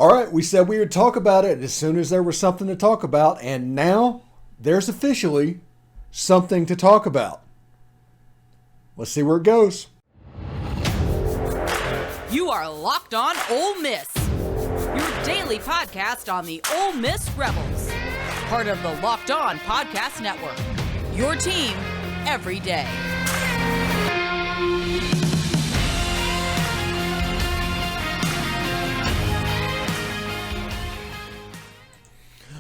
All right, we said we would talk about it as soon as there was something to talk about, and now there's officially something to talk about. Let's see where it goes. You are Locked On Ole Miss, your daily podcast on the Ole Miss Rebels, part of the Locked On Podcast Network, your team every day.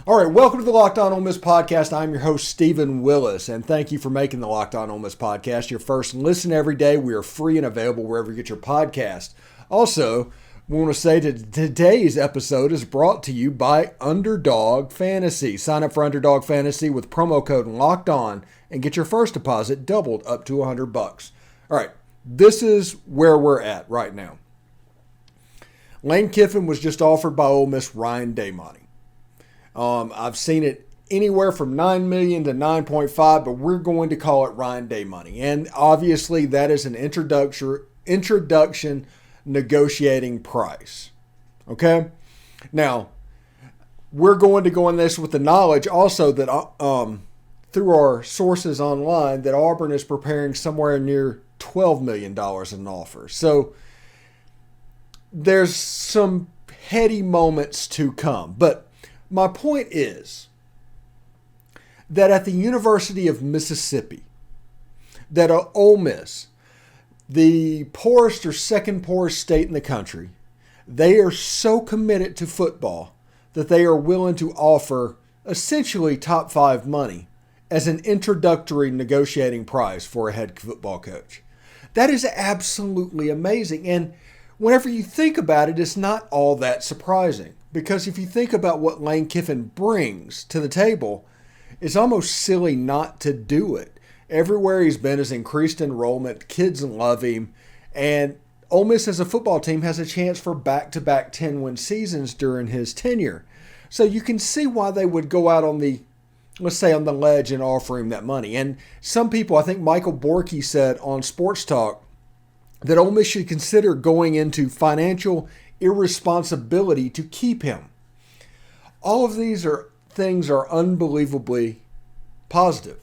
All right, welcome to the Locked On Ole Miss podcast. I'm your host, Stephen Willis, and thank you for making the Locked On Ole Miss podcast your first listen every day. We are free and available wherever you get your podcast. Also, we want to say that today's episode is brought to you by Underdog Fantasy. Sign up for Underdog Fantasy with promo code Locked On and get your first deposit doubled up to $100. All right, this is where we're at right now. Lane Kiffin was just offered by Ole Miss Ryan Day money. I've seen it anywhere from $9 million to $9.5, but we're going to call it Ryan Day money. And obviously that is an introduction negotiating price. Okay? Now, we're going to go in this with the knowledge also that through our sources online that Auburn is preparing somewhere near $12 million in an offer. So there's some heady moments to come. But my point is that at the University of Mississippi, that Ole Miss, the poorest or second poorest state in the country, they are so committed to football that they are willing to offer essentially top five money as an introductory negotiating price for a head football coach. That is absolutely amazing. And whenever you think about it, it's not all that surprising. Because if you think about what Lane Kiffin brings to the table, it's almost silly not to do it. Everywhere he's been has increased enrollment. Kids love him. And Ole Miss as a football team has a chance for back-to-back 10-win seasons during his tenure. So you can see why they would go out on the, let's say, on the ledge and offer him that money. And some people, I think Michael Borky said on Sports Talk, that Ole Miss should consider going into financial irresponsibility to keep him. All of these things are unbelievably positive.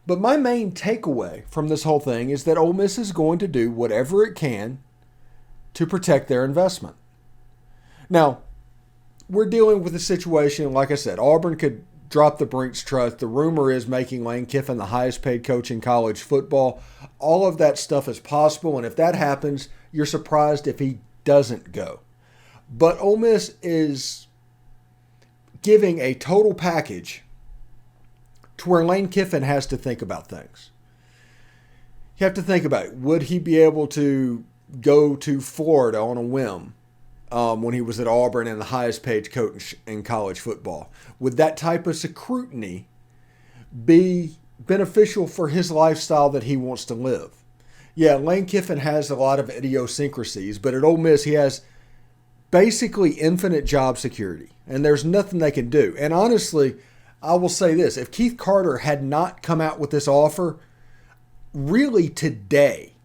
But my main takeaway from this whole thing is that Ole Miss is going to do whatever it can to protect their investment. Now, we're dealing with a situation, like I said, Auburn could drop the Brinks trust. The rumor is making Lane Kiffin the highest paid coach in college football. All of that stuff is possible, and if that happens, you're surprised if he doesn't go. But Ole Miss is giving a total package to where Lane Kiffin has to think about things. You have to think about it. Would he be able to go to Florida on a whim when he was at Auburn and the highest paid coach in college football? Would that type of scrutiny be beneficial for his lifestyle that he wants to live? Yeah, Lane Kiffin has a lot of idiosyncrasies, but at Ole Miss he has basically infinite job security, and there's nothing they can do. And honestly, I will say this, if Keith Carter had not come out with this offer really today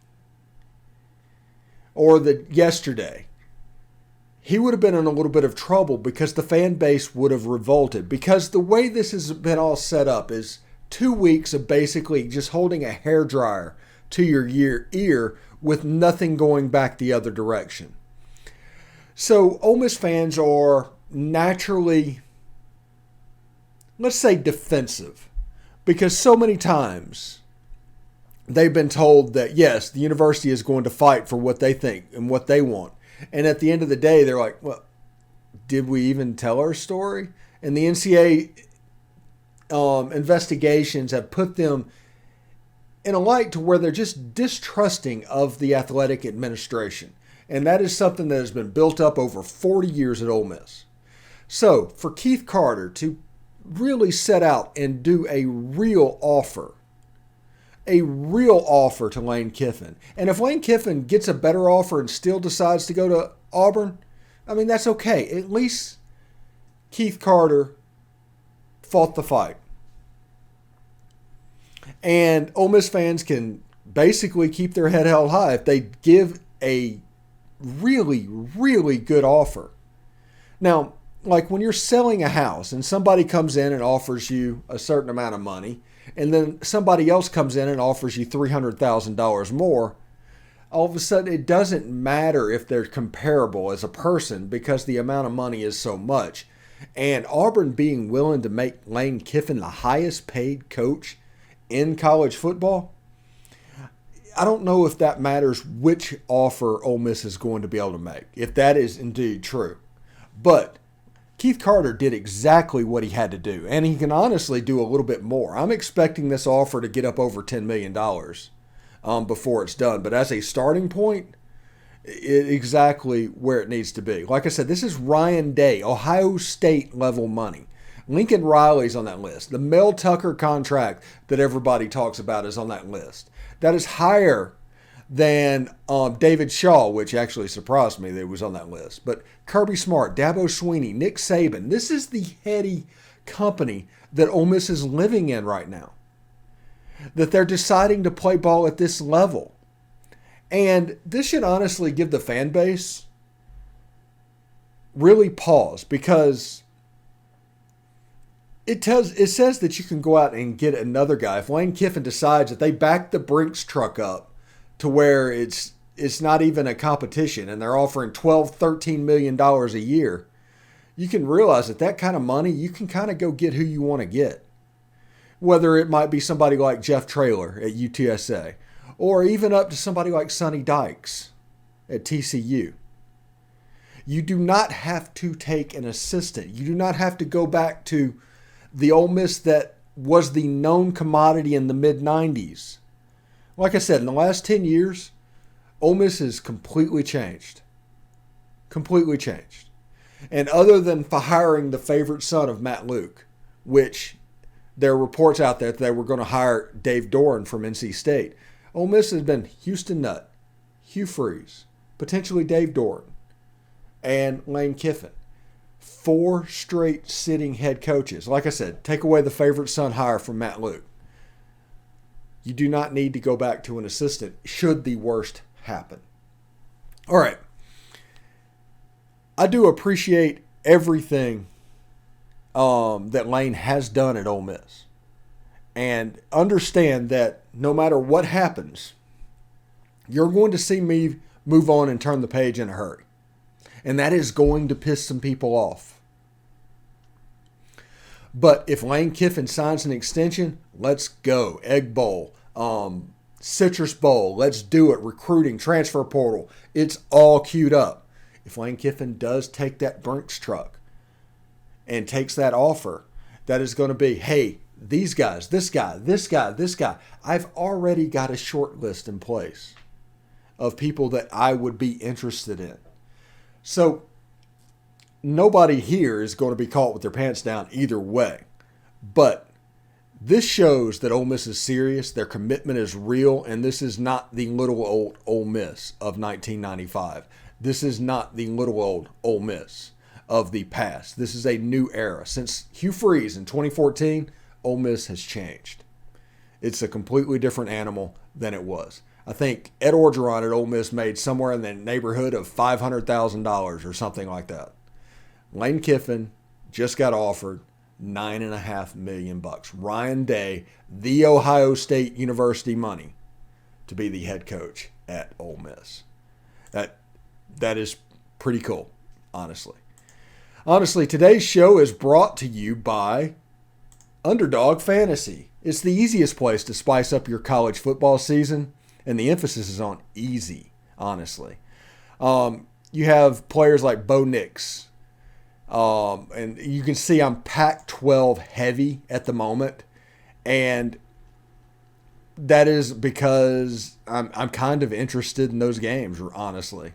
or yesterday, he would have been in a little bit of trouble because the fan base would have revolted. Because the way this has been all set up is 2 weeks of basically just holding a hairdryer to your ear with nothing going back the other direction. So Ole Miss fans are naturally, let's say, defensive, because so many times they've been told that, yes, the university is going to fight for what they think and what they want. And at the end of the day, they're like, well, did we even tell our story? And the NCAA investigations have put them in a light to where they're just distrusting of the athletic administration. And that is something that has been built up over 40 years at Ole Miss. So for Keith Carter to really set out and do a real offer to Lane Kiffin. And if Lane Kiffin gets a better offer and still decides to go to Auburn, I mean, that's okay. At least Keith Carter fought the fight. And Ole Miss fans can basically keep their head held high if they give a really, really good offer Now, like when you're selling a house and somebody comes in and offers you a certain amount of money, and then somebody else comes in and offers you $300,000 more, all of a sudden it doesn't matter if they're comparable as a person because the amount of money is so much. And Auburn being willing to make Lane Kiffin the highest paid coach in college football, I don't know if that matters which offer Ole Miss is going to be able to make, if that is indeed true. But Keith Carter did exactly what he had to do, and he can honestly do a little bit more. I'm expecting this offer to get up over $10 million before it's done. But as a starting point, exactly where it needs to be. Like I said, this is Ryan Day, Ohio State level money. Lincoln Riley's on that list. The Mel Tucker contract that everybody talks about is on that list. That is higher than David Shaw, which actually surprised me that he was on that list. But Kirby Smart, Dabo Swinney, Nick Saban, this is the heady company that Ole Miss is living in right now. That they're deciding to play ball at this level. And this should honestly give the fan base really pause, because it says that you can go out and get another guy. If Lane Kiffin decides that they back the Brinks truck up to where it's not even a competition and they're offering $12, $13 million a year, you can realize that kind of money, you can kind of go get who you want to get. Whether it might be somebody like Jeff Traylor at UTSA, or even up to somebody like Sonny Dykes at TCU. You do not have to take an assistant. You do not have to go back to the Ole Miss that was the known commodity in the mid-90s. Like I said, in the last 10 years, Ole Miss has completely changed. Completely changed. And other than hiring the favorite son of Matt Luke, which there are reports out there that they were going to hire Dave Doran from NC State, Ole Miss has been Houston Nutt, Hugh Freeze, potentially Dave Doran, and Lane Kiffin. 4 straight sitting head coaches. Like I said, take away the favorite son hire from Matt Luke. You do not need to go back to an assistant should the worst happen. All right. I do appreciate everything that Lane has done at Ole Miss. And understand that no matter what happens, you're going to see me move on and turn the page in a hurry. And that is going to piss some people off. But if Lane Kiffin signs an extension, let's go. Egg Bowl, Citrus Bowl, let's do it. Recruiting, transfer portal, it's all queued up. If Lane Kiffin does take that Brinks truck and takes that offer, that is going to be, hey, these guys, this guy, this guy, this guy. I've already got a short list in place of people that I would be interested in. So nobody here is going to be caught with their pants down either way. But this shows that Ole Miss is serious, their commitment is real, and this is not the little old Ole Miss of 1995. This is not the little old Ole Miss of the past. This is a new era. Since Hugh Freeze in 2014, Ole Miss has changed. It's a completely different animal than it was. I think Ed Orgeron at Ole Miss made somewhere in the neighborhood of $500,000 or something like that. Lane Kiffin just got offered $9.5 million. Ryan Day, the Ohio State University money, to be the head coach at Ole Miss. That is pretty cool, honestly. Honestly, today's show is brought to you by Underdog Fantasy. It's the easiest place to spice up your college football season, and the emphasis is on easy, honestly. You have players like Bo Nix, and you can see I'm Pac-12 heavy at the moment, and that is because I'm kind of interested in those games, honestly.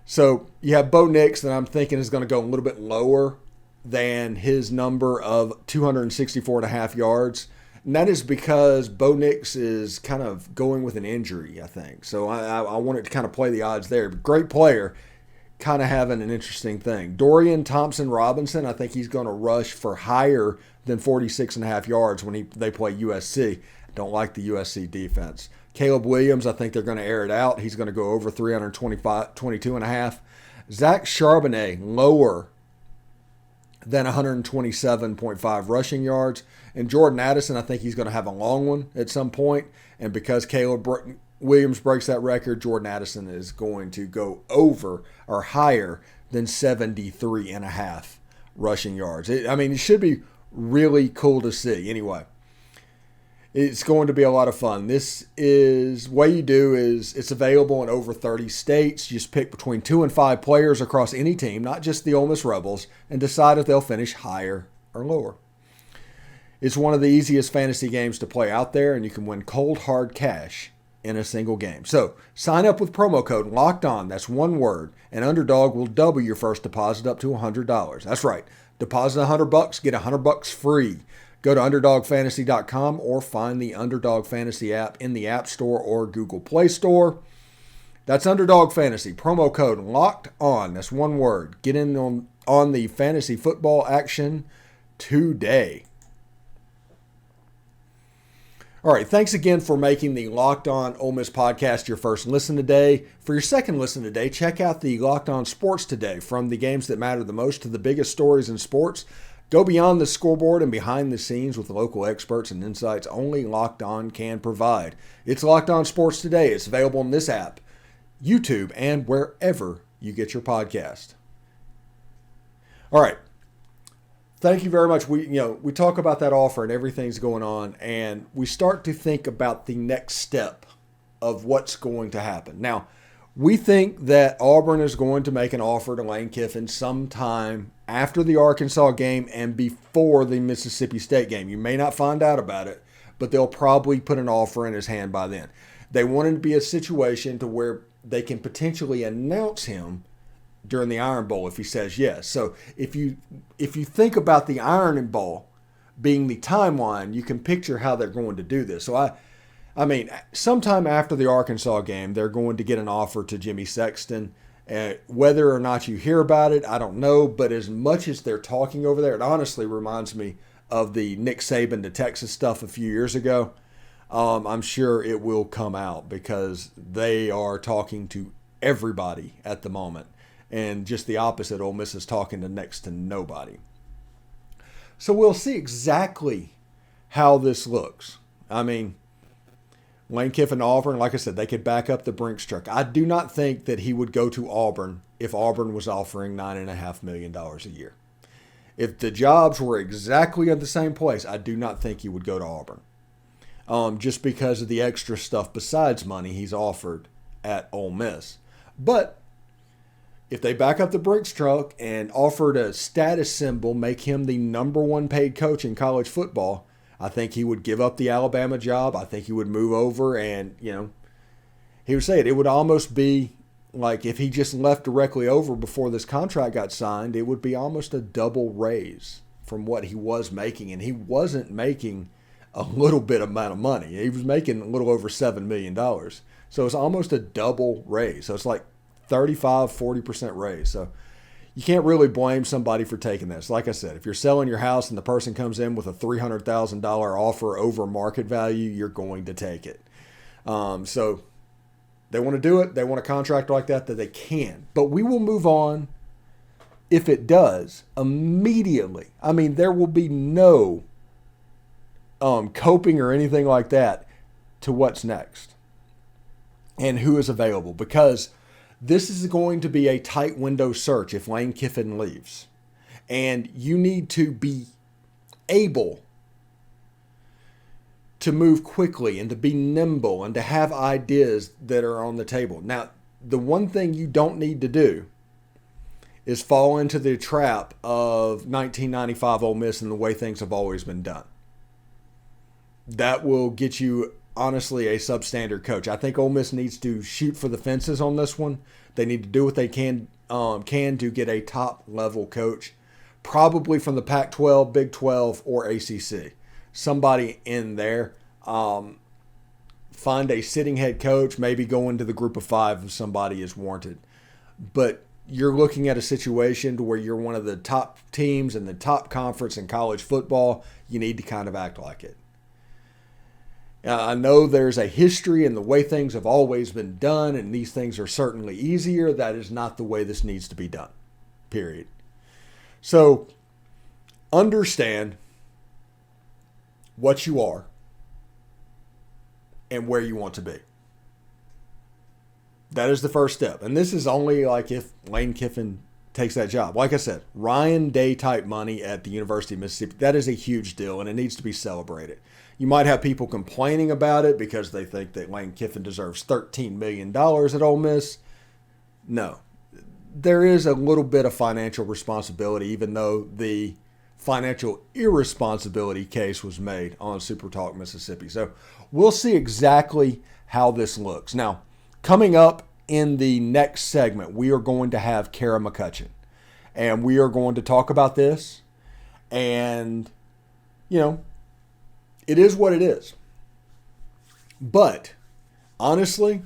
So you have Bo Nix that I'm thinking is going to go a little bit lower than his number of 264.5 yards. And that is because Bo Nix is kind of going with an injury, I think. So I wanted to kind of play the odds there. Great player, kind of having an interesting thing. Dorian Thompson-Robinson, I think he's going to rush for higher than 46.5 yards when they play USC. Don't like the USC defense. Caleb Williams, I think they're going to air it out. He's going to go over 322.5. Zach Charbonnet, lower than 127.5 rushing yards. And Jordan Addison, I think he's going to have a long one at some point. And because Caleb Williams breaks that record, Jordan Addison is going to go over or higher than 73.5 rushing yards. It should be really cool to see. Anyway, it's going to be a lot of fun. This is, what you do is, it's available in over 30 states. You just pick between 2 and 5 players across any team, not just the Ole Miss Rebels, and decide if they'll finish higher or lower. It's one of the easiest fantasy games to play out there, and you can win cold, hard cash in a single game. So sign up with promo code LOCKEDON, that's one word, and Underdog will double your first deposit up to $100. That's right. Deposit $100, get $100 free. Go to UnderdogFantasy.com or find the Underdog Fantasy app in the App Store or Google Play Store. That's Underdog Fantasy. Promo code LOCKED ON. That's one word. Get in on the fantasy football action today. All right, thanks again for making the Locked On Ole Miss podcast your first listen today. For your second listen today, check out the Locked On Sports today. From the games that matter the most to the biggest stories in sports, go beyond the scoreboard and behind the scenes with local experts and insights only Locked On can provide. It's Locked On Sports today. It's available in this app, YouTube, and wherever you get your podcast. All right. Thank you very much. We talk about that offer and everything's going on, and we start to think about the next step of what's going to happen. Now, we think that Auburn is going to make an offer to Lane Kiffin sometime after the Arkansas game and before the Mississippi State game. You may not find out about it, but they'll probably put an offer in his hand by then. They want it to be a situation to where they can potentially announce him during the Iron Bowl if he says yes. So if you think about the Iron Bowl being the timeline, you can picture how they're going to do this. So I mean, sometime after the Arkansas game, they're going to get an offer to Jimmy Sexton. Whether or not you hear about it, I don't know. But as much as they're talking over there, it honestly reminds me of the Nick Saban to Texas stuff a few years ago. I'm sure it will come out because they are talking to everybody at the moment. And just the opposite, Ole Miss is talking to next to nobody. So we'll see exactly how this looks. I mean, Lane Kiffin, Auburn, like I said, they could back up the Brinks truck. I do not think that he would go to Auburn if Auburn was offering $9.5 million a year. If the jobs were exactly at the same place, I do not think he would go to Auburn. Just because of the extra stuff besides money he's offered at Ole Miss. But if they back up the Brinks truck and offered a status symbol, make him the number one paid coach in college football, I think he would give up the Alabama job. I think he would move over and, he would say it. It would almost be like if he just left directly over before this contract got signed, it would be almost a double raise from what he was making. And he wasn't making a little bit amount of money. He was making a little over $7 million. So it's almost a double raise. So it's like 35-40% raise. So you can't really blame somebody for taking this. Like I said, if you're selling your house and the person comes in with a $300,000 offer over market value, you're going to take it. So they want to do it. They want a contract like that they can. But we will move on if it does immediately. I mean, there will be no coping or anything like that to what's next and who is available, because this is going to be a tight window search if Lane Kiffin leaves. And you need to be able to move quickly and to be nimble and to have ideas that are on the table. Now, the one thing you don't need to do is fall into the trap of 1995 Ole Miss and the way things have always been done. That will get you, honestly, a substandard coach. I think Ole Miss needs to shoot for the fences on this one. They need to do what they can to get a top-level coach, probably from the Pac-12, Big 12, or ACC. Somebody in there. Find a sitting head coach, maybe go into the group of 5 if somebody is warranted. But you're looking at a situation to where you're one of the top teams in the top conference in college football. You need to kind of act like it. I know there's a history in the way things have always been done, and these things are certainly easier. That is not the way this needs to be done, period. So understand what you are and where you want to be. That is the first step. And this is only like if Lane Kiffin takes that job. Like I said, Ryan Day type money at the University of Mississippi, that is a huge deal and it needs to be celebrated. You might have people complaining about it because they think that Lane Kiffin deserves $13 million at Ole Miss. No. There is a little bit of financial responsibility, even though the financial irresponsibility case was made on Super Talk Mississippi. So we'll see exactly how this looks. Now, coming up in the next segment, we are going to have Cara McCutcheon. And we are going to talk about this. And, you know, it is what it is. But, honestly,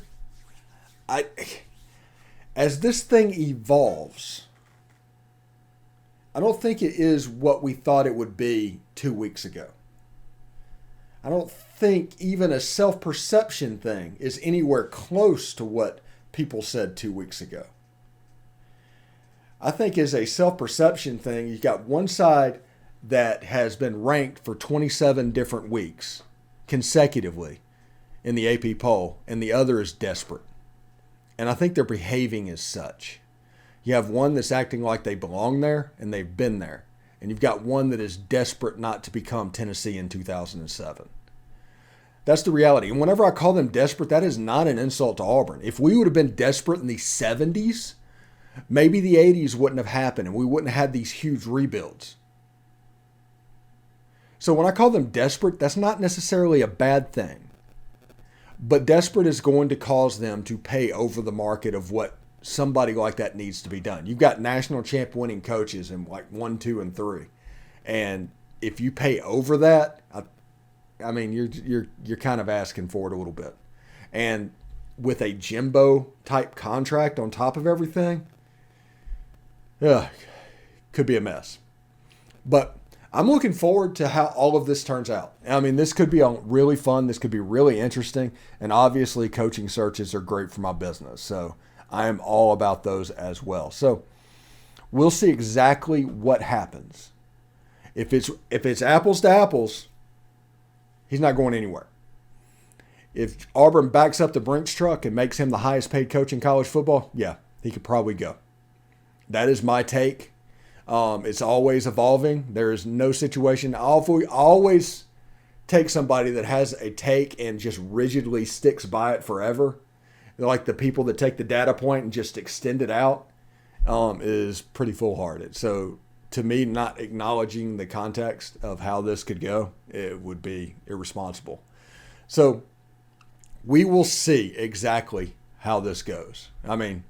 as this thing evolves, I don't think it is what we thought it would be 2 weeks ago. I don't think even a self-perception thing is anywhere close to what people said 2 weeks ago. I think as a self-perception thing, you've got one side that has been ranked for 27 different weeks consecutively in the AP poll, and the other is desperate. And I think they're behaving as such. You have one that's acting like they belong there and they've been there. And you've got one that is desperate not to become Tennessee in 2007. That's the reality. And whenever I call them desperate, that is not an insult to Auburn. If we would have been desperate in the 70s, maybe the 80s wouldn't have happened and we wouldn't have had these huge rebuilds. So when I call them desperate, that's not necessarily a bad thing. But desperate is going to cause them to pay over the market of what somebody like that needs to be done. You've got national champ winning coaches in like 1, 2, and 3. And if you pay over that, I mean, you're kind of asking for it a little bit. And with a Jimbo type contract on top of everything, could be a mess. But I'm looking forward to how all of this turns out. I mean, this could be really fun. This could be really interesting. And obviously, coaching searches are great for my business. So I am all about those as well. So we'll see exactly what happens. If it's apples to apples, he's not going anywhere. If Auburn backs up the Brinks truck and makes him the highest paid coach in college football, yeah, he could probably go. That is my take. It's always evolving. There is no situation. I'll always take somebody that has a take and just rigidly sticks by it forever. Like the people that take the data point and just extend it out is pretty foolhardy. So to me, not acknowledging the context of how this could go, it would be irresponsible. So we will see exactly how this goes. I mean,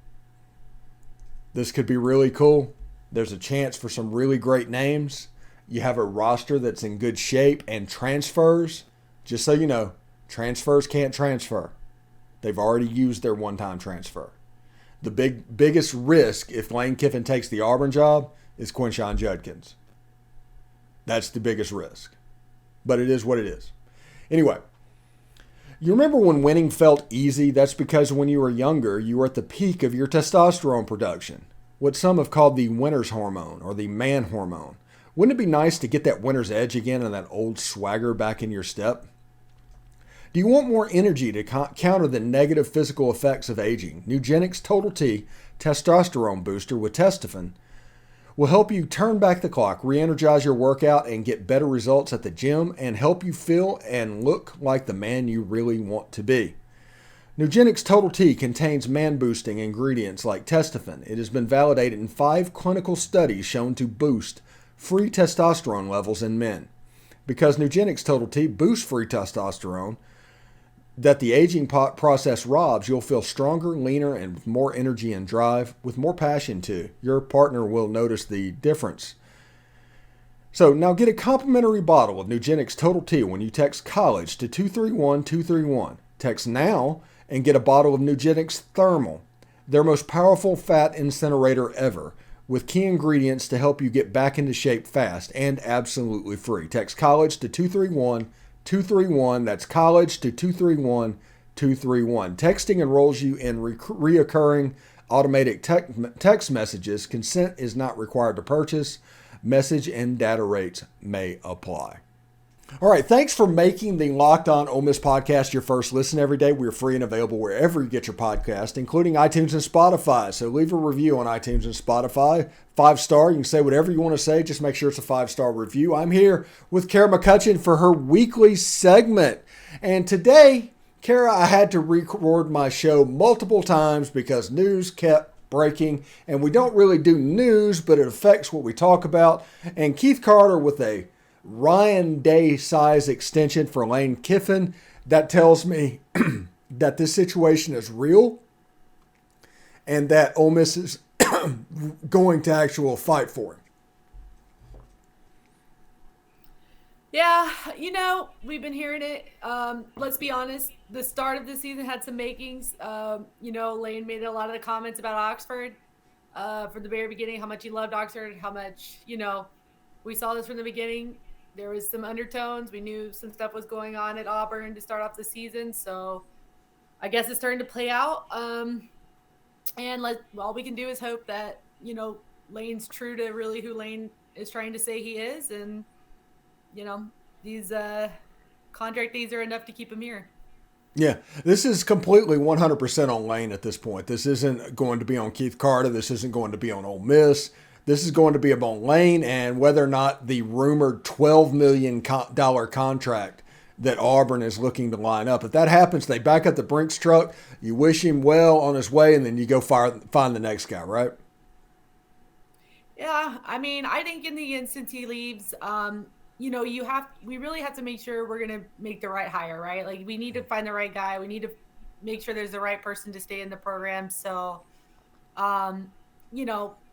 this could be really cool. There's a chance for some really great names. You have a roster that's in good shape, and transfers, just so you know, transfers can't transfer. They've already used their one-time transfer. The biggest risk if Lane Kiffin takes the Auburn job is Quinshon Judkins. That's the biggest risk. But it is what it is. Anyway, you remember when winning felt easy? That's because when you were younger, you were at the peak of your testosterone production. What some have called the winner's hormone or the man hormone. Wouldn't it be nice to get that winner's edge again and that old swagger back in your step? Do you want more energy to counter the negative physical effects of aging? Nugenix Total T Testosterone Booster with Testofen will help you turn back the clock, re-energize your workout, and get better results at the gym, and help you feel and look like the man you really want to be. Nugenix Total T contains man-boosting ingredients like Testofen. It has been validated in 5 clinical studies shown to boost free testosterone levels in men. Because Nugenix Total T boosts free testosterone that the aging process robs, you'll feel stronger, leaner, and with more energy and drive, with more passion too. Your partner will notice the difference. So now get a complimentary bottle of Nugenix Total T when you text college to 231231. Text now and get a bottle of Nugenix Thermal, their most powerful fat incinerator ever, with key ingredients to help you get back into shape fast and absolutely free. Text college to 231231. That's college to 231231. Texting enrolls you in reoccurring automated text messages. Consent is not required to purchase. Message and data rates may apply. All right, thanks for making the Locked On Ole Miss podcast your first listen every day. We're free and available wherever you get your podcast, including iTunes and Spotify. So leave a review on iTunes and Spotify. 5-star, you can say whatever you want to say. Just make sure it's a 5-star review. I'm here with Cara McCutcheon for her weekly segment. And today, Cara, I had to record my show multiple times because news kept breaking. And we don't really do news, but it affects what we talk about. And Keith Carter with a Ryan Day size extension for Lane Kiffin. That tells me that this situation is real and that Ole Miss is going to actual fight for him. Yeah, we've been hearing it. Let's be honest, the start of the season had some makings. Lane made a lot of the comments about Oxford from the very beginning, how much he loved Oxford, how much, we saw this from the beginning. There was some undertones. We knew some stuff was going on at Auburn to start off the season. So I guess it's starting to play out. And all we can do is hope that, Lane's true to really who Lane is trying to say he is. And, these contract days are enough to keep him here. Yeah, this is completely 100% on Lane at this point. This isn't going to be on Keith Carter. This isn't going to be on Ole Miss. This is going to be about Lane and whether or not the rumored $12 million contract that Auburn is looking to line up. If that happens, they back up the Brinks truck. You wish him well on his way, and then you go find the next guy, right? Yeah, I think in the instance he leaves, we really have to make sure we're going to make the right hire, right? Like, we need to find the right guy. We need to make sure there's the right person to stay in the program. So,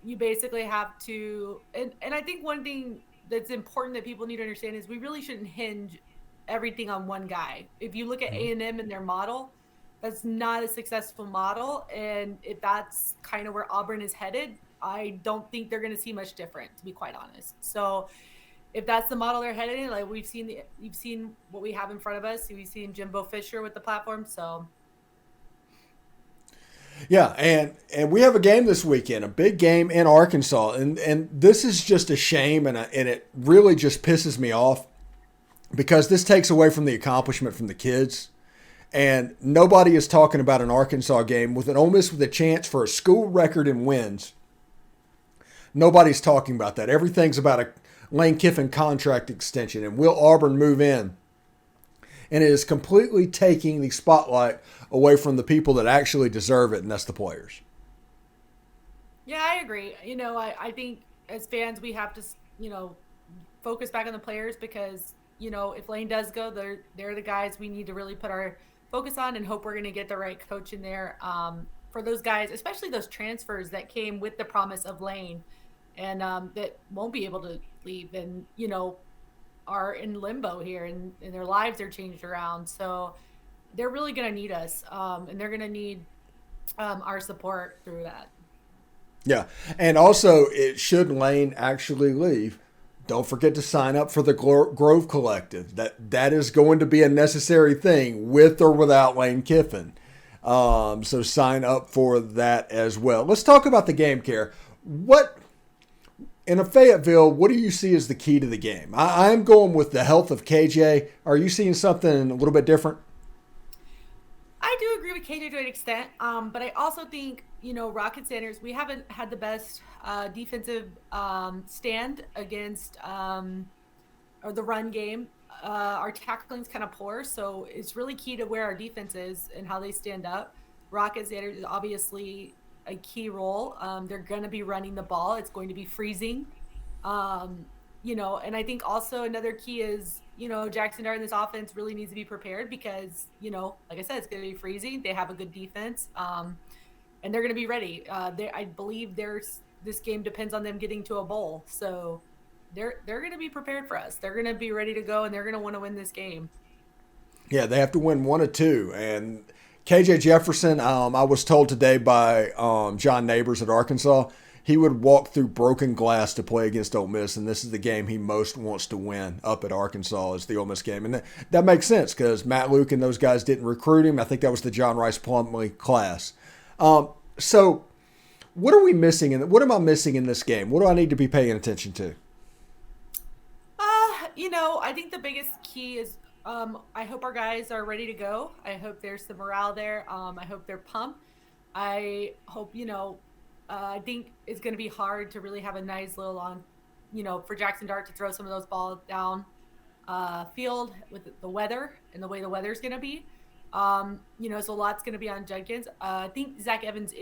you basically have to, and I think one thing that's important that people need to understand is we really shouldn't hinge everything on one guy. If you look at A&M and their model, that's not a successful model. And if that's kind of where Auburn is headed, I don't think they're going to see much different, to be quite honest. So if that's the model they're headed in, like you've seen what we have in front of us. We've seen Jimbo Fisher with the platform. So yeah, and we have a game this weekend, a big game in Arkansas, and this is just a shame, and it really just pisses me off because this takes away from the accomplishment from the kids, and nobody is talking about an Arkansas game with an Ole Miss with a chance for a school record in wins. Nobody's talking about that. Everything's about a Lane Kiffin contract extension, and will Auburn move in? And it is completely taking the spotlight away from the people that actually deserve it, and that's the players. Yeah, I agree. I think as fans, we have to, focus back on the players because, if Lane does go, they're the guys we need to really put our focus on and hope we're going to get the right coach in there for those guys, especially those transfers that came with the promise of Lane and that won't be able to leave and, are in limbo here and their lives are changed around. So they're really going to need us and they're going to need our support through that. Yeah. And also, should Lane actually leave, don't forget to sign up for the Grove Collective. That is going to be a necessary thing with or without Lane Kiffin. So sign up for that as well. Let's talk about the game, Care. In a Fayetteville, what do you see as the key to the game? I'm going with the health of KJ. Are you seeing something a little bit different? I do agree with KJ to an extent, but I also think, Rocket Sanders, we haven't had the best defensive stand against or the run game. Our tackling's kind of poor, so it's really key to where our defense is and how they stand up. Rocket Sanders is obviously a key role. They're going to be running the ball. It's going to be freezing. And I think also another key is, Jackson Dart in this offense really needs to be prepared because, like I said, it's going to be freezing. They have a good defense and they're going to be ready. I believe this game depends on them getting to a bowl. So they're going to be prepared for us. They're going to be ready to go and they're going to want to win this game. Yeah, they have to win 1 of 2. And KJ Jefferson, I was told today by John Neighbors at Arkansas, he would walk through broken glass to play against Ole Miss, and this is the game he most wants to win up at Arkansas is the Ole Miss game. And that makes sense because Matt Luke and those guys didn't recruit him. I think that was the John Rice Plumlee class. So what are we missing? What am I missing in this game? What do I need to be paying attention to? I think the biggest key is I hope our guys are ready to go. I hope there's some morale there. I hope they're pumped. I hope, I think it's going to be hard to really have a nice little long, for Jackson Dart to throw some of those balls down field with the weather and the way the weather's going to be. So a lot's going to be on Judkins. I think Zach Evans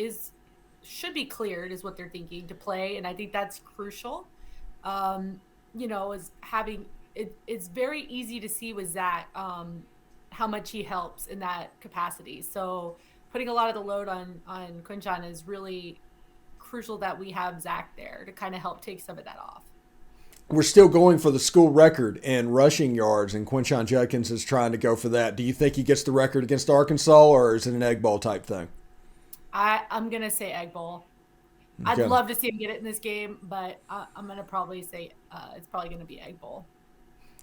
should be cleared is what they're thinking to play. And I think that's crucial. Is having it's very easy to see with Zach how much he helps in that capacity. So putting a lot of the load on Quinshon is really crucial that we have Zach there to kind of help take some of that off. We're still going for the school record in rushing yards, and Quinshon Judkins is trying to go for that. Do you think he gets the record against Arkansas, or is it an Egg Bowl type thing? I'm going to say Egg Bowl. Okay. I'd love to see him get it in this game, but I'm going to probably say it's probably going to be Egg Bowl.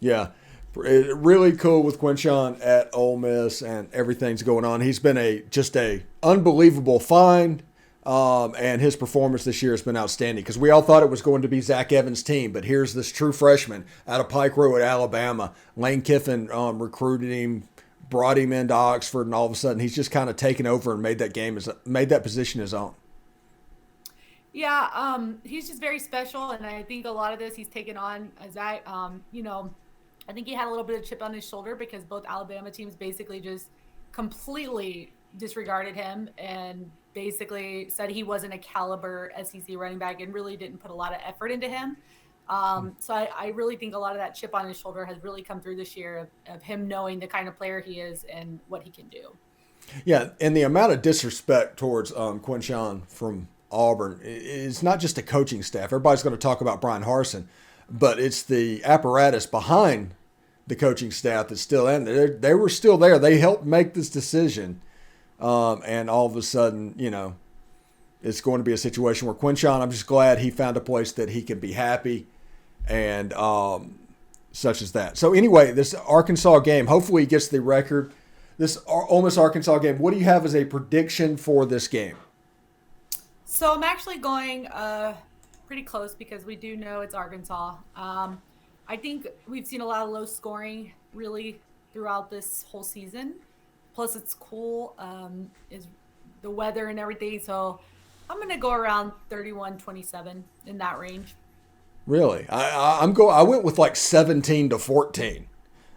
Yeah, really cool with Quinshon at Ole Miss, and everything's going on. He's been just a unbelievable find, and his performance this year has been outstanding because we all thought it was going to be Zach Evans' team, but here's this true freshman out of Pike Road, Alabama. Lane Kiffin recruited him, brought him into Oxford, and all of a sudden he's just kind of taken over and made that position his own. Yeah, he's just very special, and I think a lot of this he's taken on as I think he had a little bit of chip on his shoulder because both Alabama teams basically just completely disregarded him and basically said he wasn't a caliber SEC running back and really didn't put a lot of effort into him. So I really think a lot of that chip on his shoulder has really come through this year of him knowing the kind of player he is and what he can do. Yeah, and the amount of disrespect towards Quinshon from Auburn is not just the coaching staff. Everybody's going to talk about Brian Harsin, but it's the apparatus behind the coaching staff that's still in there. They were still there. They helped make this decision. And all of a sudden, it's going to be a situation where Quinshon, I'm just glad he found a place that he can be happy and such as that. So anyway, this Arkansas game, hopefully he gets the record. This Ole Miss Arkansas game, what do you have as a prediction for this game? So I'm actually going pretty close because we do know it's Arkansas. I think we've seen a lot of low scoring really throughout this whole season. Plus it's cool, is the weather and everything. So I'm going to go around 31-27 in that range. Really? I went with like 17-14.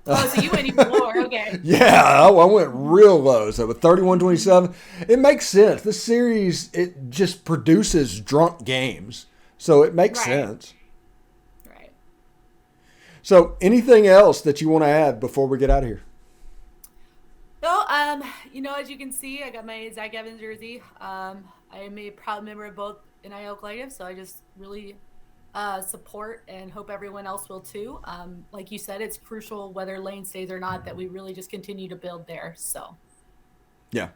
Oh, so you went even more. Okay. Yeah, I went real low. So with 31-27, it makes sense. This series, it just produces drunk games. So it makes sense. Right. So anything else that you want to add before we get out of here? No, as you can see, I got my Zach Evans jersey. I am a proud member of both NIL collectives, so I just really support and hope everyone else will too. Like you said, it's crucial whether Lane stays or not that we really just continue to build there. So, yeah.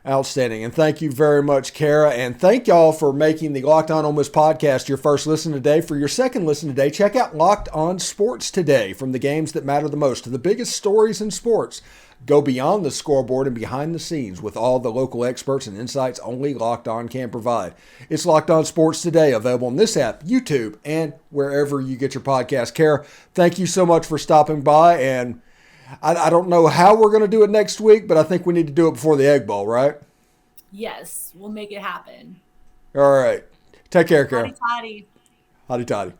Outstanding. And thank you very much, Cara. And thank y'all for making the Locked On Ole Miss podcast your first listen today. For your second listen today, check out Locked On Sports Today. From the games that matter the most to the biggest stories in sports, go beyond the scoreboard and behind the scenes with all the local experts and insights only Locked On can provide. It's Locked On Sports Today, available on this app, YouTube, and wherever you get your podcast. Cara, thank you so much for stopping by, and I don't know how we're going to do it next week, but I think we need to do it before the Egg Bowl, right? Yes, we'll make it happen. All right. Take care, Cara. Hotty toddy. Hotty toddy.